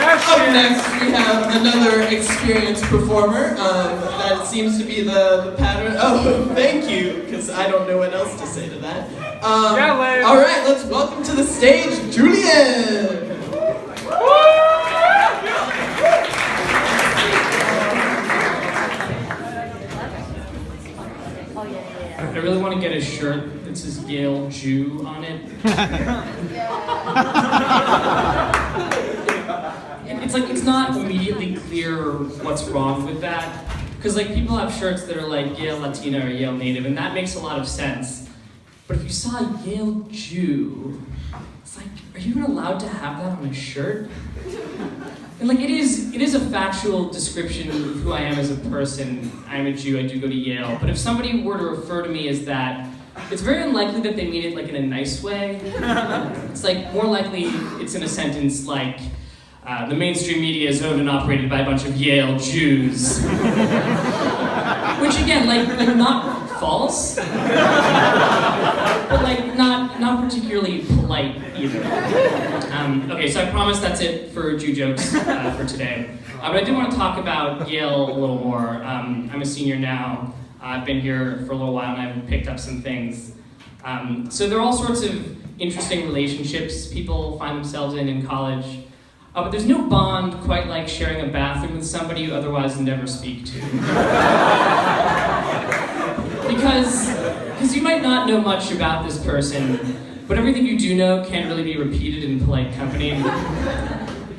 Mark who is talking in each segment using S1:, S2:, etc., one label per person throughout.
S1: Up next, we have another experienced performer. That seems to be the pattern. Oh, thank you, because I don't know what else to say to that. All right, let's welcome to the stage, Julian.
S2: I really want to get a shirt that says Yale Jew on it. It's not immediately clear what's wrong with that. Because people have shirts that are like Yale Latina or Yale Native, and that makes a lot of sense. But if you saw Yale Jew, it's like, are you even allowed to have that on a shirt? And it is a factual description of who I am as a person. I'm a Jew, I do go to Yale. But if somebody were to refer to me as that, it's very unlikely that they mean it in a nice way. It's more likely it's in a sentence like, the mainstream media is owned and operated by a bunch of Yale Jews. Which again, not false, but not particularly polite either. Okay, so I promise that's it for Jew jokes for today. But I do want to talk about Yale a little more. I'm a senior now. I've been here for a little while and I've picked up some things. So there are all sorts of interesting relationships people find themselves in college. But there's no bond quite like sharing a bathroom with somebody you otherwise never speak to. Because you might not know much about this person, but everything you do know can't really be repeated in polite company.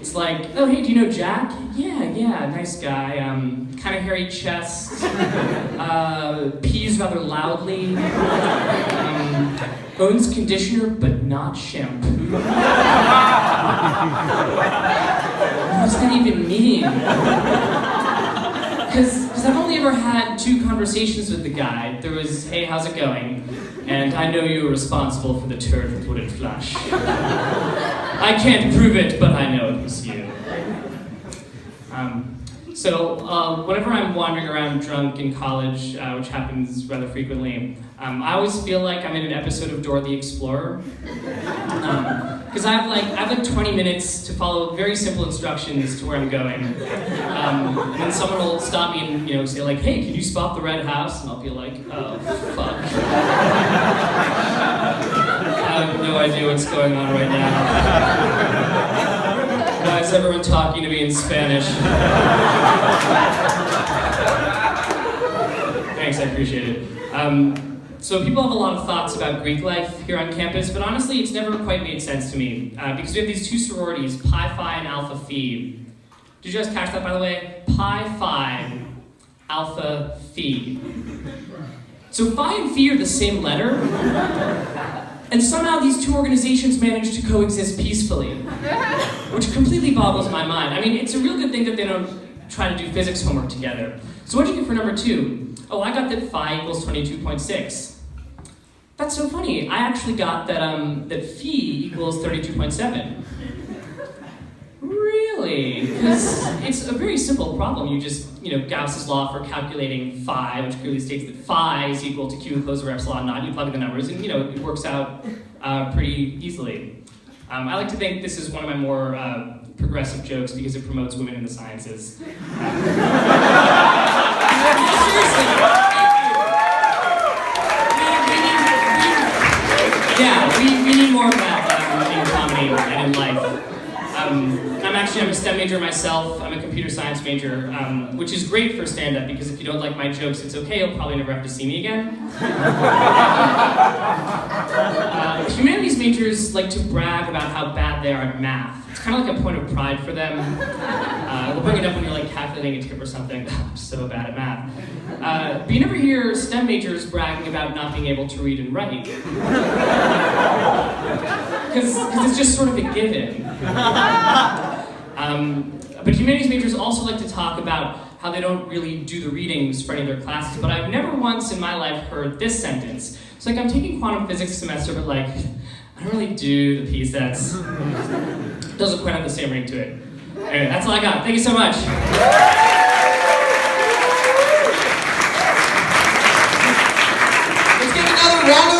S2: It's like, oh hey, do you know Jack? Yeah, nice guy. Kind of hairy chest, pees rather loudly, owns conditioner but not shampoo. What does that even mean? Because I've only ever had 2 conversations with the guy. There was, hey, how's it going? And I know you were responsible for the turd with wooded flush. I can't prove it, but I know it was you. So whenever I'm wandering around drunk in college, which happens rather frequently, I always feel like I'm in an episode of Dora the Explorer. Because I have 20 minutes to follow very simple instructions to where I'm going. And then someone will stop me and say hey, can you spot the red house? And I'll be like, oh, fuck. I have no idea what's going on right now. Why is everyone talking to me in Spanish? Thanks, I appreciate it. So people have a lot of thoughts about Greek life here on campus, but honestly, it's never quite made sense to me. Because we have these 2 sororities, Pi Phi and Alpha Phi. Did you guys catch that, by the way? Pi Phi, Alpha Phi. So Phi and Phi are the same letter, and somehow these 2 organizations manage to coexist peacefully, which completely boggles my mind. I mean, it's a real good thing that they don't try to do physics homework together. So what'd you get for number 2? Oh, I got that phi equals 22.6. That's so funny. I actually got that that phi equals 32.7. Really? Because it's a very simple problem. You just, Gauss's law for calculating phi, which clearly states that phi is equal to q enclosed over epsilon naught. You plug in the numbers, and it works out pretty easily. I like to think this is one of my more progressive jokes because it promotes women in the sciences. Seriously. We need more of that in comedy and in life. I'm a STEM major myself. I'm a computer science major, which is great for stand-up because if you don't like my jokes, it's okay. You'll probably never have to see me again. Humanities majors like to brag about how bad they are at math. It's kind of like a point of pride for them. We'll bring it up when you're calculating a tip or something. I'm so bad at math. But you never hear STEM majors bragging about not being able to read and write. Because it's just sort of a given. But humanities majors also like to talk about how they don't really do the readings for any of their classes, but I've never once in my life heard this sentence. It's I'm taking quantum physics semester, but I don't really do the P sets. Doesn't quite have the same ring to it. Anyway, that's all I got. Thank you so much.
S1: Let's give another round of